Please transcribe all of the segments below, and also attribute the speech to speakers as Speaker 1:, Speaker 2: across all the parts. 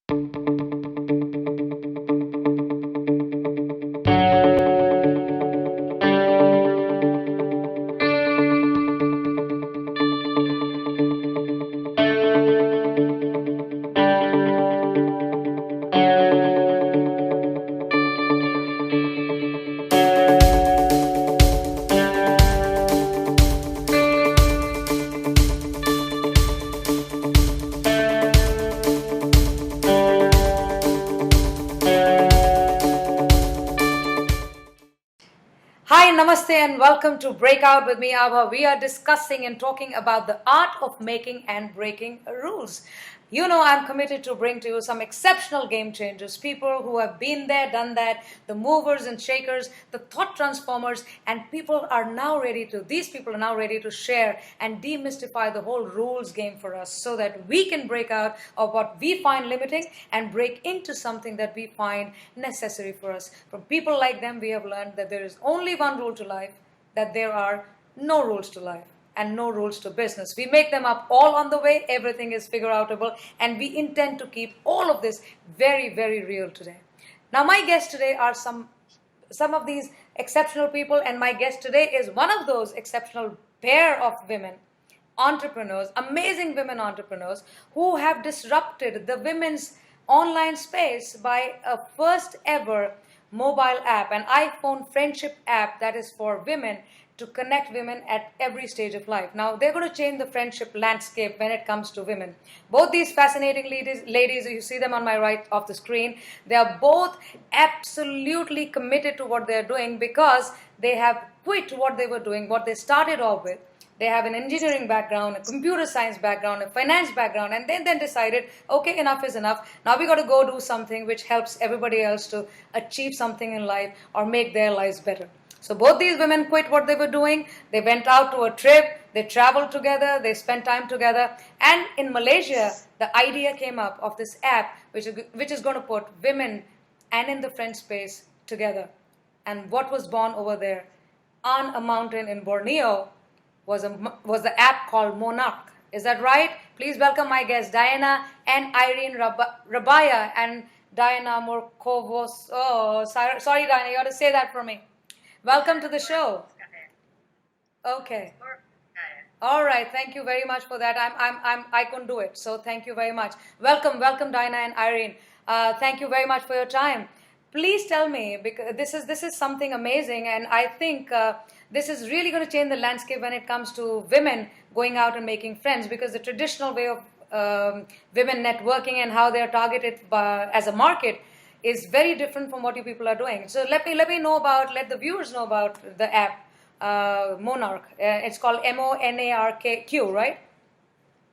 Speaker 1: Hi, namaste, and welcome to Breakout with me, Abha. We are discussing and talking about the art of making and breaking rules. You know, I'm committed to bring to you some exceptional game changers, people who have been there, done that, the movers and shakers, the thought transformers, and these people are now ready to share and demystify the whole rules game for us so that we can break out of what we find limiting and break into something that we find necessary for us. From people like them, we have learned that there is only one rule to life, that there are no rules to life and no rules to business. We make them up all on the way. Everything is figure outable, and we intend to keep all of this very, very real today. Now, my guests today are some of these exceptional people, and my guest today is one of those exceptional pair of women entrepreneurs, amazing women entrepreneurs who have disrupted the women's online space by a first ever mobile app, an iPhone friendship app that is for women to connect women at every stage of life. Now, they're going to change the friendship landscape when it comes to women. Both these fascinating ladies, you see them on my right of the screen, they are both absolutely committed to what they're doing because they have quit what they were doing, what they started off with. They have an engineering background, a computer science background, a finance background, and then decided, okay, enough is enough. Now we got to go do something which helps everybody else to achieve something in life or make their lives better. So both these women quit what they were doing. They went out to a trip. They traveled together. They spent time together. And in Malaysia, the idea came up of this app which is going to put women and in the friend space together. And what was born over there on a mountain in Borneo was the app called Monarq. Is that right? Please welcome my guests, Diana and Irene Rabaya and Diana Morkovos. Oh, sorry, Diana, you got to say that for me. Welcome to the show. Okay. All right. Thank you very much for that. I couldn't do it, so thank you very much. Welcome, Diana and Irene. Thank you very much for your time. Please tell me, because this is something amazing, and I think this is really going to change the landscape when it comes to women going out and making friends, because the traditional way of women networking and how they are targeted as a market is very different from what you people are doing. So let the viewers know about the app Monarq. It's called Monarq, right?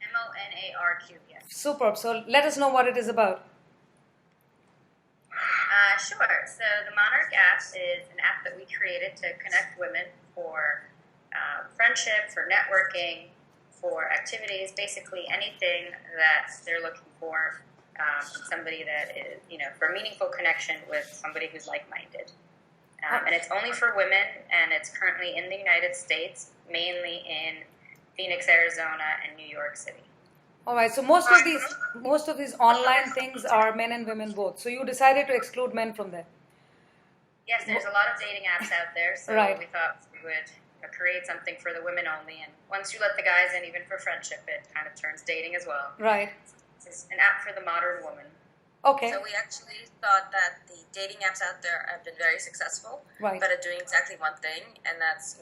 Speaker 2: Monarq, yes.
Speaker 1: Superb. So let us know what it is about.
Speaker 2: Sure. So the Monarq app is an app that we created to connect women for friendship, for networking, for activities, basically anything that they're looking for. Somebody that is, for meaningful connection with somebody who's like-minded. And it's only for women, and it's currently in the United States, mainly in Phoenix, Arizona, and New York City.
Speaker 1: All right. So most of these online things are men and women both. So you decided to exclude men from there.
Speaker 2: Yes, there's a lot of dating apps out there, so
Speaker 1: right.
Speaker 2: We thought we would create something for the women only. And once you let the guys in, even for friendship, it kind of turns dating as well.
Speaker 1: Right.
Speaker 2: It's an app for the modern woman.
Speaker 1: Okay.
Speaker 3: So we actually thought that the dating apps out there have been very successful,
Speaker 1: right,
Speaker 3: but are doing exactly one thing, and that's,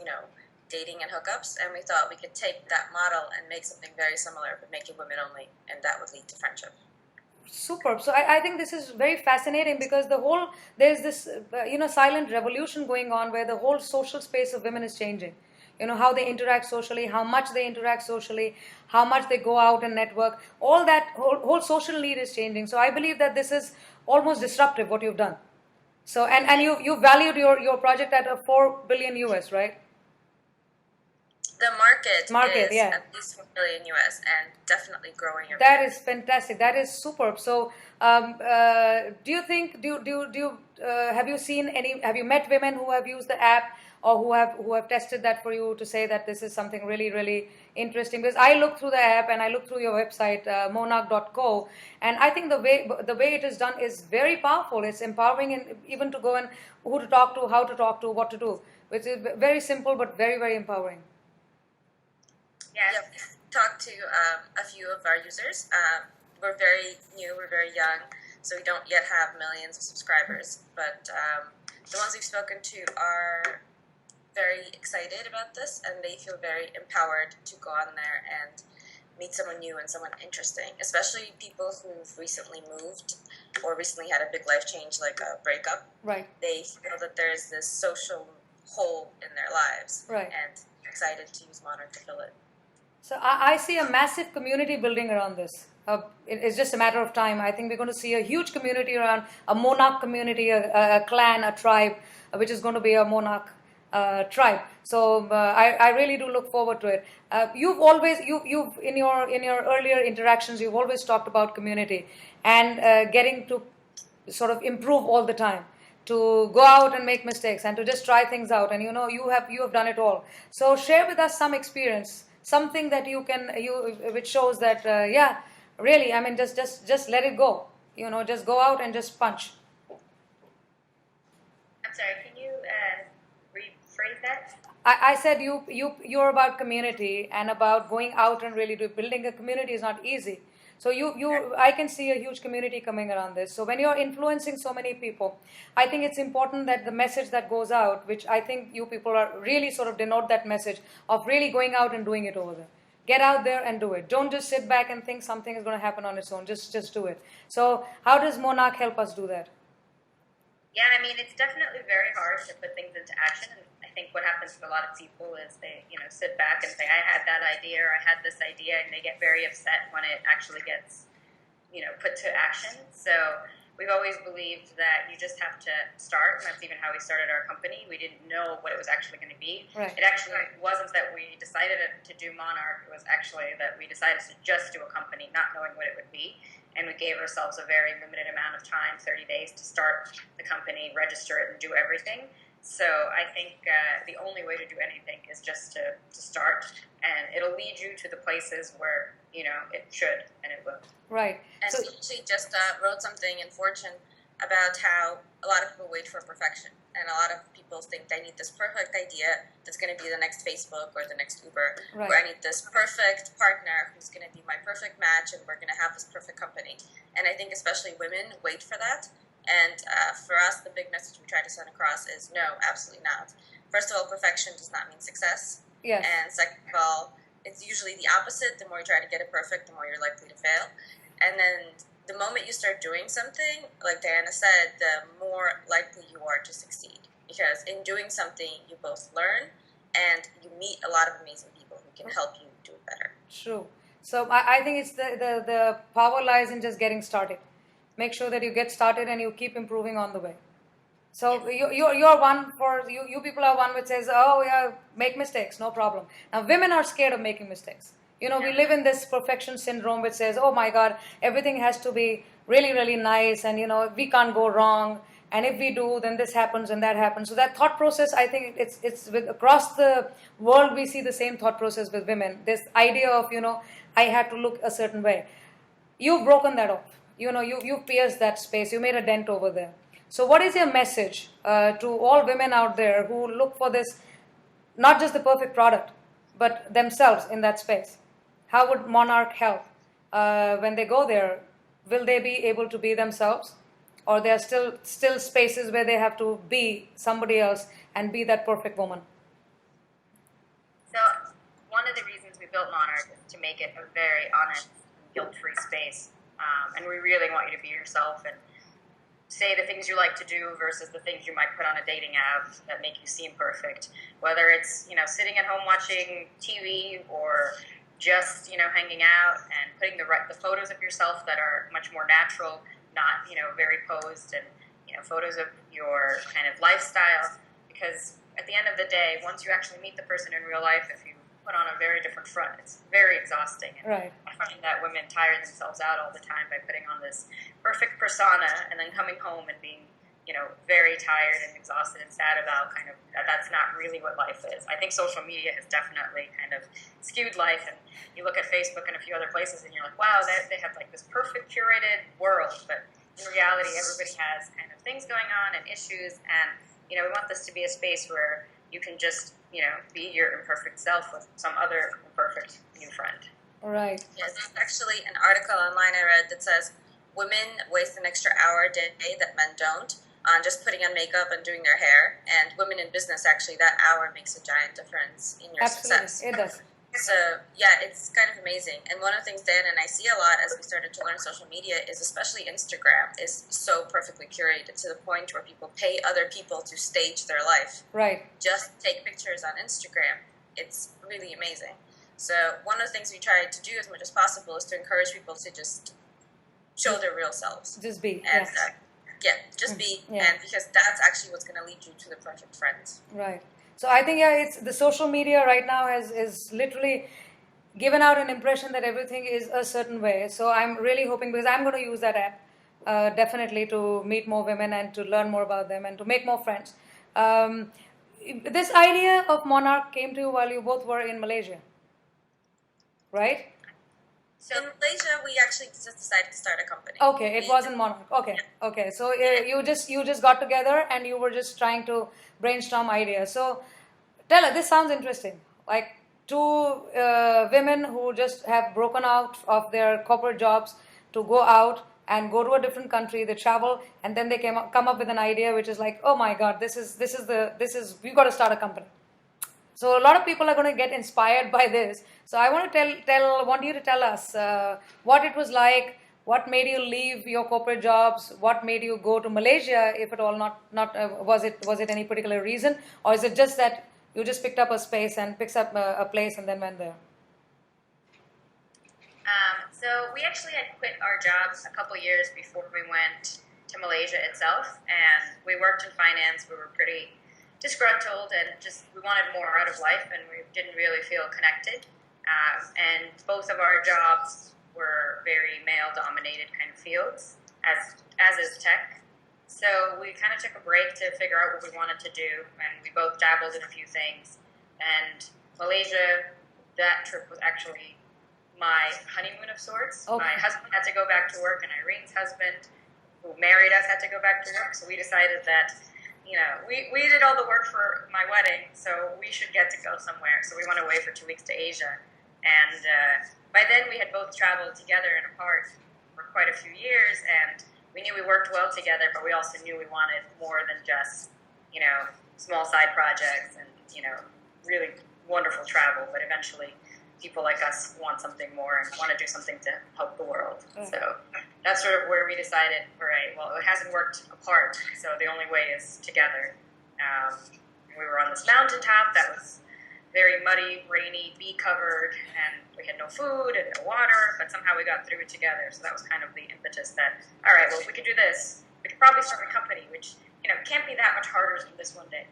Speaker 3: dating and hookups. And we thought we could take that model and make something very similar, but make it women only, and that would lead to friendship.
Speaker 1: Superb. So I think this is very fascinating because there's this silent revolution going on where the whole social space of women is changing. How they interact socially, how much they interact socially, how much they go out and network. All that whole social need is changing. So I believe that this is almost disruptive what you've done. So and you valued your project at a $4 billion US, right?
Speaker 3: The market is
Speaker 1: yeah,
Speaker 3: at least $4 billion US and definitely growing every
Speaker 1: That
Speaker 3: year.
Speaker 1: is fantastic. That is superb. So, do you think have you met women who have used the app, or who have tested that for you to say that this is something really, really interesting? Because I look through the app and I look through your website, monarq.co, and I think the way it is done is very powerful. It's empowering, and even to go and who to talk to, how to talk to, what to do, which is very simple but very, very empowering.
Speaker 2: Yeah.
Speaker 3: Yep. Talked to a few of our users. We're very new, we're very young, so we don't yet have millions of subscribers. But the ones we've spoken to are very excited about this, and they feel very empowered to go on there and meet someone new and someone interesting, especially people who've recently moved or recently had a big life change like a breakup.
Speaker 1: Right.
Speaker 3: They feel that there's this social hole in their lives,
Speaker 1: Right.
Speaker 3: and excited to use Monarq to fill it.
Speaker 1: So I see a massive community building around this. It's just a matter of time. I think we're going to see a huge community around a Monarq community, a clan, a tribe, which is going to be a Monarq tribe. So I really do look forward to it. You've in your earlier interactions, you've always talked about community and getting to sort of improve all the time, to go out and make mistakes and to just try things out. And you have done it all. So share with us some experience, something that which shows that really, I mean, just let it go. Just go out and just punch.
Speaker 2: I'm sorry, can you rephrase that?
Speaker 1: I said you're about community and about going out and really building a community is not easy. So I can see a huge community coming around this. So when you're influencing so many people, I think it's important that the message that goes out, which I think you people are really sort of denote that message of really going out and doing it over there. Get out there and do it. Don't just sit back and think something is going to happen on its own. Just do it. So how does Monarq help us do that?
Speaker 2: Yeah, I mean, it's definitely very hard to put things into action. And I think what happens to a lot of people is they, sit back and say, I had that idea or I had this idea, and they get very upset when it actually gets, put to action. So we've always believed that you just have to start, and that's even how we started our company. We didn't know what it was actually going to be.
Speaker 1: Right.
Speaker 2: It actually wasn't that we decided to do Monarq. It was actually that we decided to just do a company, not knowing what it would be. And we gave ourselves a very limited amount of time, 30 days, to start the company, register it, and do everything. So I think the only way to do anything is just to start, and it'll lead you to the places where, it should, and it will.
Speaker 1: Right.
Speaker 3: And
Speaker 1: So,
Speaker 3: we actually just wrote something in Fortune about how a lot of people wait for perfection. And a lot of people think I need this perfect idea that's going to be the next Facebook or the next Uber.
Speaker 1: Right.
Speaker 3: Or I need this perfect partner who's going to be my perfect match, and we're going to have this perfect company. And I think especially women wait for that. And for us, the big message we try to send across is no, absolutely not. First of all, perfection does not mean success.
Speaker 1: yes.
Speaker 3: And second of all, it's usually the opposite. The more you try to get it perfect, the more you're likely to fail. And then the moment you start doing something, like Diana said, the more likely you are to succeed. Because in doing something, you both learn and you meet a lot of amazing people who can help you do it better.
Speaker 1: True. So I think it's the power lies in just getting started. Make sure that you get started and you keep improving on the way. So you're one for you people are one which says, oh yeah, make mistakes, no problem. Now women are scared of making mistakes. We live in this perfection syndrome which says, oh my God, everything has to be really, really nice, and we can't go wrong. And if we do, then this happens and that happens. So that thought process, I think it's with across the world we see the same thought process with women. This idea of I had to look a certain way. You've broken that off. You've pierced that space. You made a dent over there. So what is your message to all women out there who look for this, not just the perfect product, but themselves in that space? How would Monarq help when they go there? Will they be able to be themselves? Or there are still spaces where they have to be somebody else and be that perfect woman?
Speaker 2: So one of the reasons we built Monarq is to make it a very honest, guilt-free space. And we really want you to be yourself and say the things you like to do versus the things you might put on a dating app that make you seem perfect. Whether it's, sitting at home watching TV or just, hanging out and putting the photos of yourself that are much more natural, not, very posed, and, photos of your kind of lifestyle. Because at the end of the day, once you actually meet the person in real life, if you put on a very different front, it's very exhausting. And
Speaker 1: right.
Speaker 2: I find that women tire themselves out all the time by putting on this perfect persona and then coming home and being very tired and exhausted and sad about kind of that's not really what life is. I think social media has definitely kind of skewed life, and you look at Facebook and a few other places and you're like, wow, they have like this perfect curated world, but in reality everybody has kind of things going on and issues, and we want this to be a space where you can just be your imperfect self with some other imperfect new friend.
Speaker 1: Right.
Speaker 3: Yes, there's actually an article online I read that says women waste an extra hour a day that men don't on just putting on makeup and doing their hair, and women in business, actually, that hour makes a giant difference in your
Speaker 1: Absolutely,
Speaker 3: success.
Speaker 1: it does.
Speaker 3: So, yeah, it's kind of amazing. And one of the things Dan and I see a lot as we started to learn social media is especially Instagram is so perfectly curated to the point where people pay other people to stage their life.
Speaker 1: Right.
Speaker 3: Just take pictures on Instagram. It's really amazing. So one of the things we try to do as much as possible is to encourage people to just show their real selves.
Speaker 1: Just be.
Speaker 3: And,
Speaker 1: yeah.
Speaker 3: be.
Speaker 1: Yeah.
Speaker 3: And because that's actually what's going to lead you to the perfect friends.
Speaker 1: Right. So I think it's the social media right now is literally given out an impression that everything is a certain way. So I'm really hoping, because I'm going to use that app definitely to meet more women and to learn more about them and to make more friends. This idea of Monarq came to you while you both were in Malaysia, right?
Speaker 3: So in Malaysia, we actually just decided to start a company.
Speaker 1: Okay, it wasn't Monarq. Okay, okay. So you just got together and you were just trying to brainstorm ideas. So tell us, this sounds interesting. Like two women who just have broken out of their corporate jobs to go out and go to a different country. They travel and then they come up with an idea which is like, oh my God, this is we've got to start a company. So a lot of people are going to get inspired by this. So I want to want you to tell us what it was like, what made you leave your corporate jobs, what made you go to Malaysia, if at all. Was it any particular reason, or is it just that you just picked up a space and picked up a place and then went there?
Speaker 2: So we actually had quit our jobs a couple years before we went to Malaysia itself, and we worked in finance. We were pretty disgruntled and just we wanted more out of life, and we didn't really feel connected. And both of our jobs were very male-dominated kind of fields, as is tech. So we kind of took a break to figure out what we wanted to do, and we both dabbled in a few things. And Malaysia, that trip was actually my honeymoon of sorts.
Speaker 1: Okay.
Speaker 2: My husband had to go back to work, and Irene's husband, who married us, had to go back to work. So we decided that we did all the work for my wedding, so we should get to go somewhere. So we went away for 2 weeks to Asia. And by then we had both traveled together and apart for quite a few years, and we knew we worked well together, but we also knew we wanted more than just, small side projects and, really wonderful travel. But eventually people like us want something more and want to do something to help the world. So that's sort of where we decided, all right, well, it hasn't worked apart, so the only way is together. We were on this mountaintop that was very muddy, rainy, bee-covered, and we had no food and no water, but somehow we got through it together. So that was kind of the impetus that, all right, well, if we could do this, we could probably start a company, which, can't be that much harder than this one day.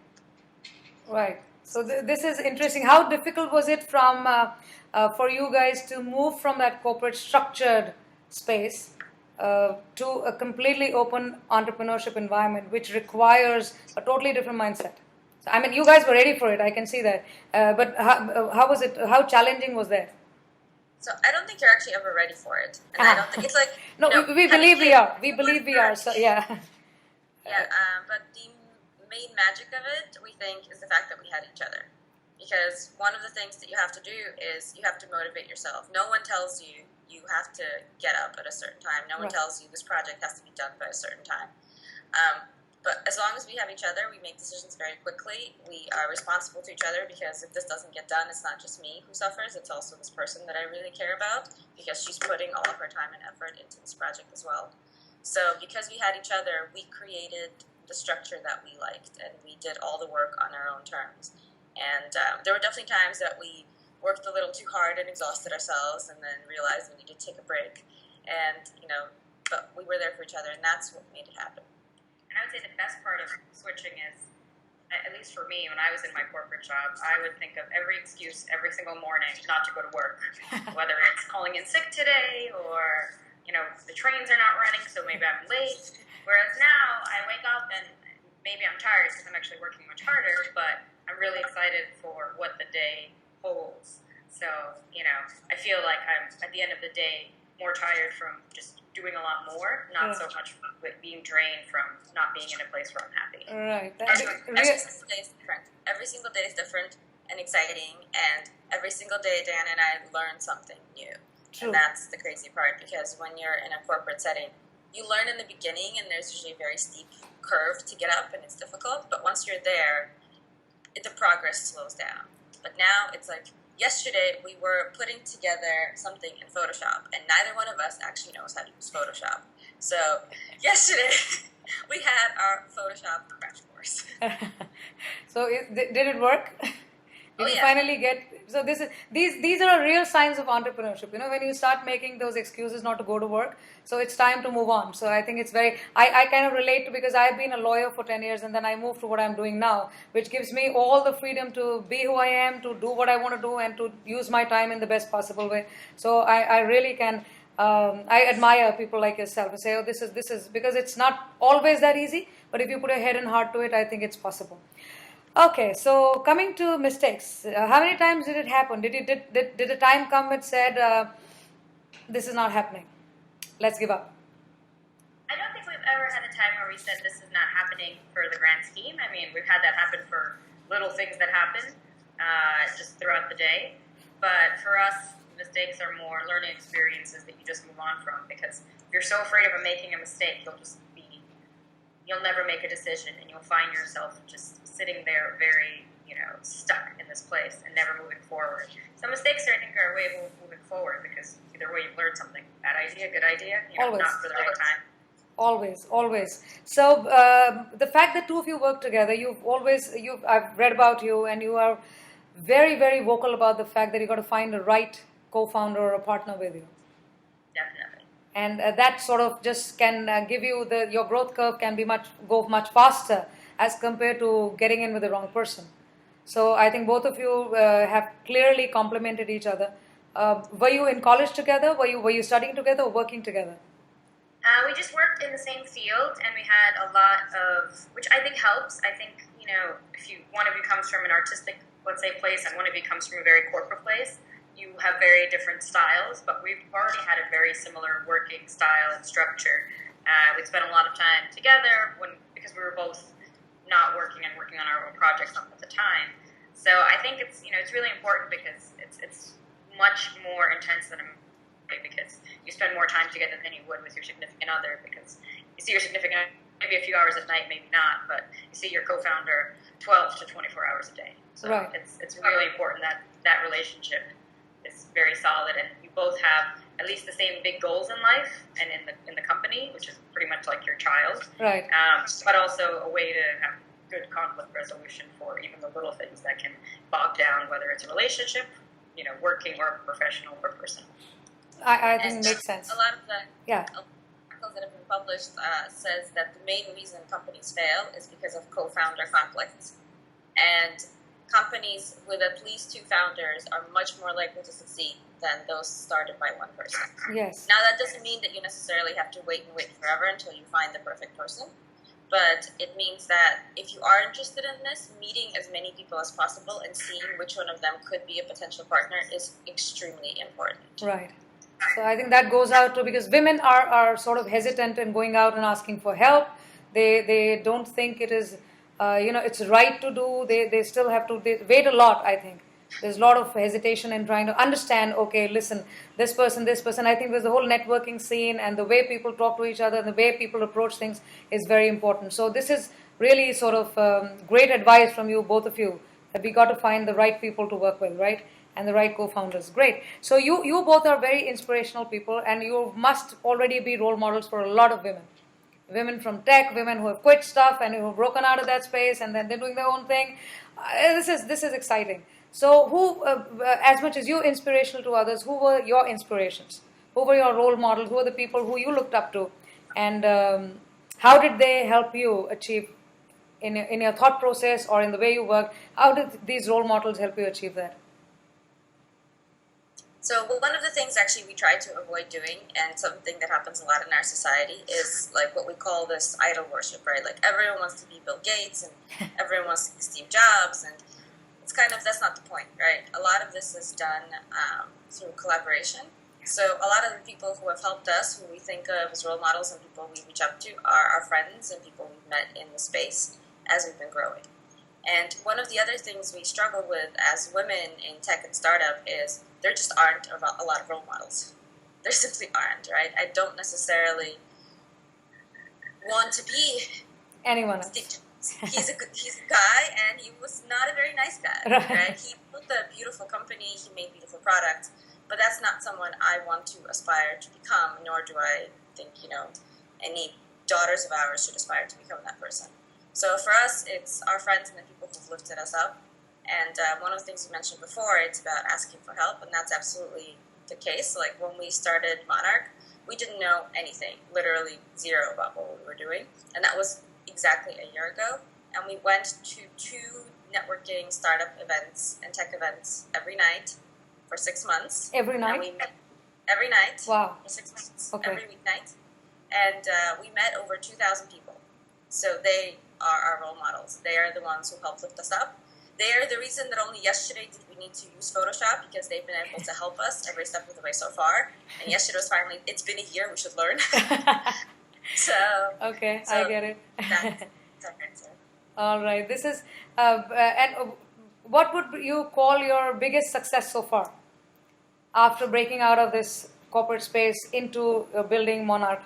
Speaker 1: Right. So this is interesting. How difficult was it for you guys to move from that corporate structured space to a completely open entrepreneurship environment, which requires a totally different mindset? So, I mean, you guys were ready for it. I can see that. But how was it? How challenging was that?
Speaker 3: So I don't think you're actually ever ready for it, and I don't think it's like
Speaker 1: no. We believe we are. We believe we are. So yeah.
Speaker 3: Yeah. But the main magic of it, we think, is the fact that we had each other. Because one of the things that you have to do is you have to motivate yourself. No one tells you you have to get up at a certain time. No one tells you this project has to be done by a certain time. But as long as we have each other, we make decisions very quickly. We are responsible to each other, because if this doesn't get done, it's not just me who suffers. It's also this person that I really care about, because she's putting all of her time and effort into this project as well. So because we had each other, we created the structure that we liked, and we did all the work on our own terms. And there were definitely times that we worked a little too hard and exhausted ourselves, and then realized we needed to take a break. And, but we were there for each other, and that's what made it happen.
Speaker 2: And I would say the best part of switching is, at least for me, when I was in my corporate job, I would think of every excuse every single morning not to go to work. Whether it's calling in sick today, or, the trains are not running, so maybe I'm late. Whereas now, I wake up and maybe I'm tired because I'm actually working much harder, but I'm really excited for what the day holds. So, I feel like I'm, at the end of the day, more tired from just doing a lot more, not so much with being drained from not being in a place where I'm happy.
Speaker 1: Right.
Speaker 3: Every single day is different. Every single day is different and exciting, and every single day Dan and I learn something new.
Speaker 1: True.
Speaker 3: And that's the crazy part, because when you're in a corporate setting, you learn in the beginning, and there's usually a very steep curve to get up, and it's difficult. But once you're there, the progress slows down. But now it's like, yesterday we were putting together something in Photoshop, and neither one of us actually knows how to use Photoshop. So yesterday we had our Photoshop crash course.
Speaker 1: So did it work? Did you
Speaker 3: yeah.
Speaker 1: finally get? So these are real signs of entrepreneurship. When you start making those excuses not to go to work, so it's time to move on. So I think it's very. I kind of relate to, because I've been a lawyer for 10 years, and then I moved to what I'm doing now, which gives me all the freedom to be who I am, to do what I want to do, and to use my time in the best possible way. So I really can. I admire people like yourself who say, "Oh, this is," because it's not always that easy. But if you put your head and heart to it, I think it's possible. Okay, so coming to mistakes, how many times did it happen? Did a time come it said, this is not happening, let's give up?
Speaker 2: I don't think we've ever had a time where we said this is not happening for the grand scheme. I mean, we've had that happen for little things that happen just throughout the day. But for us, mistakes are more learning experiences that you just move on from, because if you're so afraid of making a mistake, you'll never make a decision, and you'll find yourself just sitting there very, stuck in this place and never moving forward. So mistakes, I think, are a way of moving forward, because either way you've learned something. Bad idea, good idea,
Speaker 1: Always.
Speaker 2: Not for the right time.
Speaker 1: Always. So the fact that two of you work together, I've read about you, and you are very, very vocal about the fact that you got to find the right co-founder or a partner with you.
Speaker 2: Definitely.
Speaker 1: And that sort of just can give you your growth curve can go much faster as compared to getting in with the wrong person. So I think both of you have clearly complemented each other. Were you in college together? Were you studying together or working together?
Speaker 2: We just worked in the same field, and we had a lot of, which I think helps. I think, if one of you comes from an artistic, let's say, place, and one of you comes from a very corporate place, you have very different styles, but we've already had a very similar working style and structure. We'd spent a lot of time together because we were both not working and working on our own projects at the time. So I think it's really important, because it's much more intense than because you spend more time together than you would with your significant other, because you see your significant maybe a few hours at night, maybe not, but you see your co-founder 12 to 24 hours a day. So
Speaker 1: right.
Speaker 2: It's really important that relationship is very solid, and you both have at least the same big goals in life and in the company, which is pretty much like your child.
Speaker 1: Right.
Speaker 2: But also a way to have good conflict resolution for even the little things that can bog down, whether it's a relationship, working or professional or personal.
Speaker 1: I think it makes sense.
Speaker 3: A lot of the articles that have been published says that the main reason companies fail is because of co-founder conflicts, and companies with at least two founders are much more likely to succeed than those started by one person.
Speaker 1: Yes.
Speaker 3: Now, that doesn't mean that you necessarily have to wait forever until you find the perfect person, but it means that if you are interested in this, meeting as many people as possible and seeing which one of them could be a potential partner is extremely important.
Speaker 1: Right. So I think that goes out to, because women are sort of hesitant in going out and asking for help. They don't think it is, it's right to do. They still have to wait a lot, I think. There's a lot of hesitation in trying to understand, okay, listen, this person. I think there's the whole networking scene, and the way people talk to each other and the way people approach things is very important. So this is really sort of great advice from you, both of you, that we got to find the right people to work with, right? And the right co-founders. Great. So you both are very inspirational people, and you must already be role models for a lot of women. Women from tech, women who have quit stuff and who have broken out of that space, and then they're doing their own thing. This is exciting. So who, as much as you're inspirational to others, who were your inspirations? Who were your role models? Who were the people who you looked up to? And how did they help you achieve, in your thought process or in the way you work, how did these role models help you achieve that?
Speaker 3: So one of the things actually we try to avoid doing, and something that happens a lot in our society, is like what we call this idol worship, right? Like everyone wants to be Bill Gates and everyone wants to be Steve Jobs, and it's kind of, that's not the point, right? A lot of this is done through collaboration. So a lot of the people who have helped us, who we think of as role models and people we reach up to, are our friends and people we've met in the space as we've been growing. And one of the other things we struggle with as women in tech and startup is there just aren't a lot of role models. There simply aren't, right? I don't necessarily want to be
Speaker 1: Anyone else?
Speaker 3: He's a guy, and he was not a very nice guy, right? He built a beautiful company, he made beautiful products, but that's not someone I want to aspire to become, nor do I think, any daughters of ours should aspire to become that person. So for us, it's our friends and the people who've lifted us up. And one of the things you mentioned before, it's about asking for help, and that's absolutely the case. Like when we started Monarq, we didn't know anything, literally zero about what we were doing, and that was exactly a year ago. And we went to 2 networking startup events and tech events every night for 6 months.
Speaker 1: Every night?
Speaker 3: And we met every night.
Speaker 1: Wow.
Speaker 3: For 6 months.
Speaker 1: Okay.
Speaker 3: Every weeknight. And we met over 2,000 people. So they are our role models. They are the ones who helped lift us up. They are the reason that only yesterday did we need to use Photoshop, because they've been able to help us every step of the way so far. And yesterday was finally, it's been a year, we should learn.
Speaker 1: Okay, I get it.
Speaker 3: That's our answer.
Speaker 1: All right. This is, what would you call your biggest success so far after breaking out of this corporate space into building Monarq?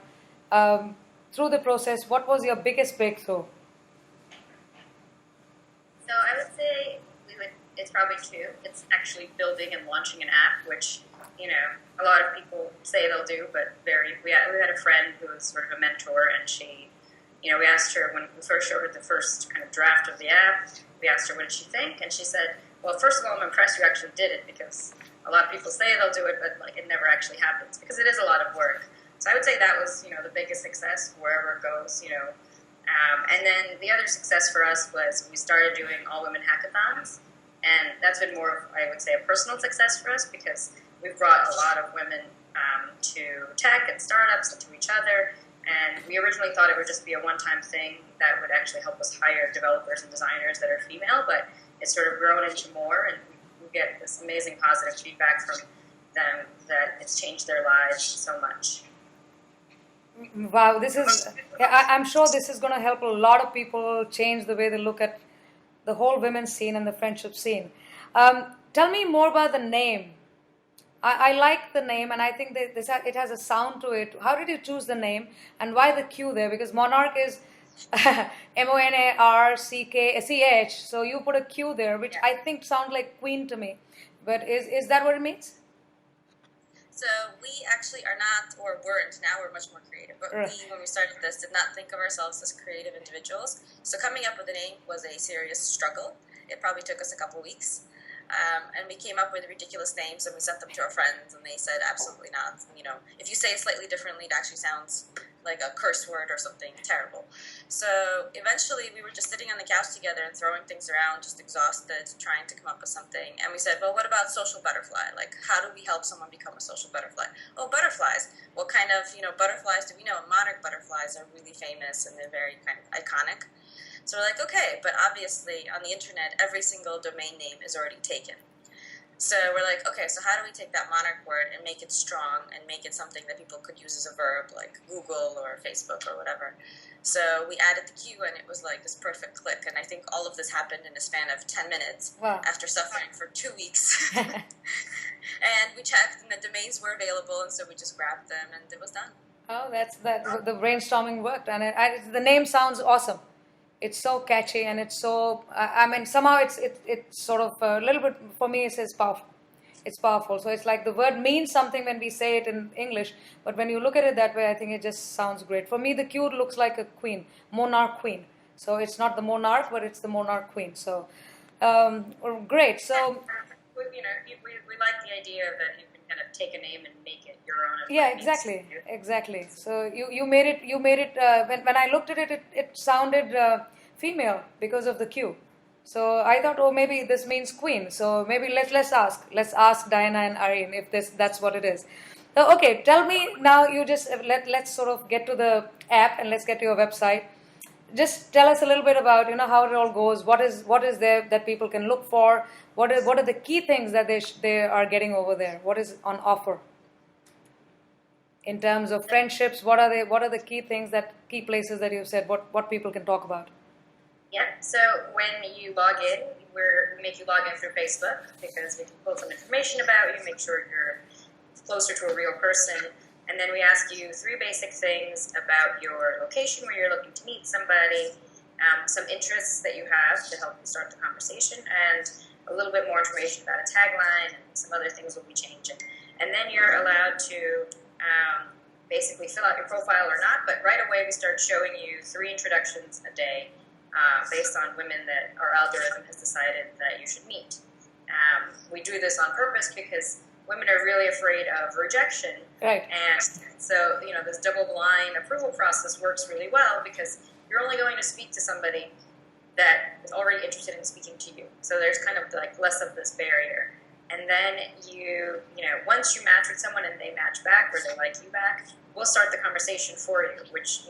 Speaker 1: Through the process, what was your biggest breakthrough?
Speaker 2: So I would say it's probably 2. It's actually building and launching an app, which, a lot of people say they'll do, but we had a friend who was sort of a mentor, and she, we asked her, when we first showed her the first kind of draft of the app, we asked her what did she think, and she said, well, first of all, I'm impressed you actually did it, because a lot of people say they'll do it, but it never actually happens, because it is a lot of work. So I would say that was, the biggest success wherever it goes, and then the other success for us was we started doing all-women hackathons, and that's been more of, I would say, a personal success for us, because we've brought a lot of women to tech and startups and to each other, and we originally thought it would just be a one-time thing that would actually help us hire developers and designers that are female, but it's sort of grown into more, and we get this amazing positive feedback from them that it's changed their lives so much.
Speaker 1: Wow, this is, I'm sure this is going to help a lot of people change the way they look at the whole women's scene and the friendship scene. Tell me more about the name. I like the name, and I think that it has a sound to it. How did you choose the name, and why the Q there? Because Monarq is Monarch, so you put a Q there, which I think sounds like queen to me. But is that what it means?
Speaker 3: So we actually are not, or weren't, now we're much more creative, but we, when we started this, did not think of ourselves as creative individuals. So coming up with a name was a serious struggle. It probably took us a couple weeks. And we came up with ridiculous names, and we sent them to our friends, and they said, absolutely not. If you say it slightly differently, it actually sounds like a curse word or something terrible. So eventually we were just sitting on the couch together and throwing things around, just exhausted, trying to come up with something. And we said, well, what about social butterfly? Like, how do we help someone become a social butterfly? Oh, butterflies. What kind of, butterflies do we know? Monarch butterflies are really famous, and they're very kind of iconic. So we're like, okay, but obviously on the internet, every single domain name is already taken. So we're like, okay, so how do we take that Monarch word and make it strong and make it something that people could use as a verb, like Google or Facebook or whatever? So we added the Q, and it was like this perfect click. And I think all of this happened in a span of 10 minutes after suffering for 2 weeks. And we checked, and the domains were available, and so we just grabbed them, and it was done.
Speaker 1: Oh, the brainstorming worked, and the name sounds awesome. It's so catchy, and it's so, somehow it's sort of a little bit, for me, it's powerful. It's powerful. So it's like the word means something when we say it in English, but when you look at it that way, I think it just sounds great. For me, the Q looks like a queen, monarch queen. So it's not the monarch, but it's the monarch queen. So great. So
Speaker 2: we like the idea that you can kind of take a name and make it your own.
Speaker 1: Yeah, exactly. So you made it. When I looked at it, it sounded female because of the Q. So I thought, oh, maybe this means queen. So maybe let's ask Diana and Irene if that's what it is. So okay, tell me now. You just let's sort of get to the app and let's get to your website. Just tell us a little bit about how it all goes. What is there that people can look for? What are the key things that they are getting over there? What is on offer in terms of friendships? What are the key places that you've said what people can talk about?
Speaker 2: Yeah, so when you log in, we make you log in through Facebook because we can pull some information about you, make sure you're closer to a real person, and then we ask you 3 basic things about your location where you're looking to meet somebody, some interests that you have to help you start the conversation, and a little bit more information about a tagline and some other things will be changing. And then you're allowed to basically fill out your profile or not, but right away we start showing you 3 introductions a day based on women that our algorithm has decided that you should meet. We do this on purpose because women are really afraid of rejection.
Speaker 1: Right.
Speaker 2: And so, this double-blind approval process works really well because you're only going to speak to somebody that is already interested in speaking to you. So there's kind of like less of this barrier. And then once you match with someone and they match back or they like you back, we'll start the conversation for you, which,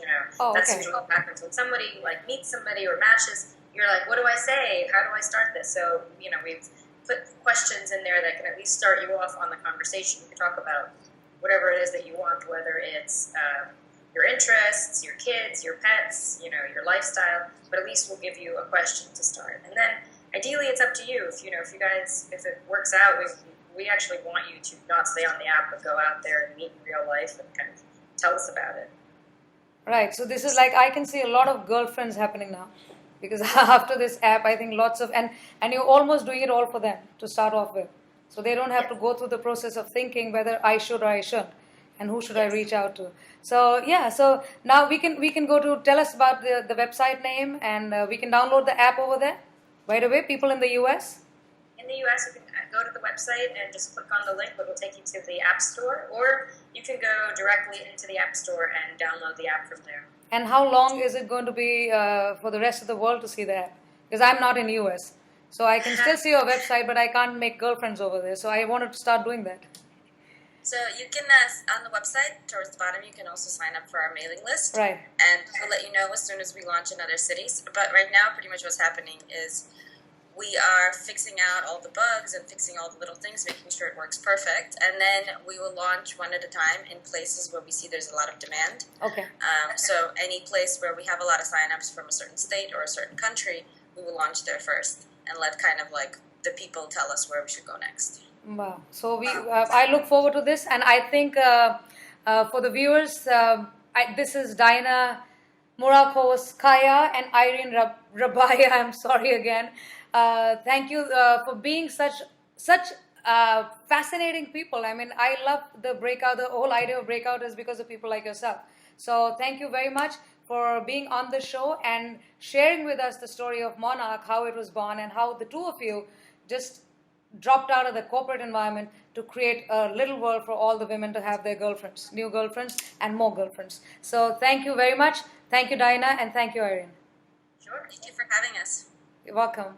Speaker 2: that's usually what happens when somebody meets somebody or matches. You're like, what do I say? How do I start this? So, we've put questions in there that can at least start you off on the conversation. You can talk about whatever it is that you want, whether it's your interests, your kids, your pets, your lifestyle, but at least we'll give you a question to start. And then ideally it's up to you. If it works out, we actually want you to not stay on the app, but go out there and meet in real life and kind of tell us about it.
Speaker 1: Right. So this is like I can see a lot of girlfriends happening now. Because after this app, I think lots of and you're almost doing it all for them to start off with, so they don't have to go through the process of thinking whether I should or I shouldn't, and who should I reach out to. So yeah, so now we can go to tell us about the website name, and we can download the app over there right away. People in the US.
Speaker 2: In the US, you can go to the website and just click on the link, but it'll take you to the App Store, or you can go directly into the App Store and download the app from there.
Speaker 1: And how long is it going to be for the rest of the world to see that? Because I'm not in US, so I can still see your website, but I can't make girlfriends over there. So I wanted to start doing that.
Speaker 3: So you can, on the website, towards the bottom, you can also sign up for our mailing list.
Speaker 1: Right.
Speaker 3: And we'll let you know as soon as we launch in other cities. But right now, pretty much what's happening is we are fixing out all the bugs and fixing all the little things, making sure it works perfect. And then we will launch one at a time in places where we see there's a lot of demand.
Speaker 1: Okay.
Speaker 3: So any place where we have a lot of signups from a certain state or a certain country, we will launch there first and let kind of like the people tell us where we should go next.
Speaker 1: Wow. So I look forward to this, and I think for the viewers, this is Diana Murakowskaya and Irene Rabaya. I'm sorry again. Thank you for being such fascinating people. I mean, I love the Breakout. The whole idea of Breakout is because of people like yourself. So thank you very much for being on the show and sharing with us the story of Monarq, how it was born, and how the two of you just dropped out of the corporate environment to create a little world for all the women to have their girlfriends, new girlfriends, and more girlfriends. So thank you very much. Thank you, Diana, and thank you, Irene.
Speaker 3: Sure. Thank you for having us.
Speaker 1: You're welcome.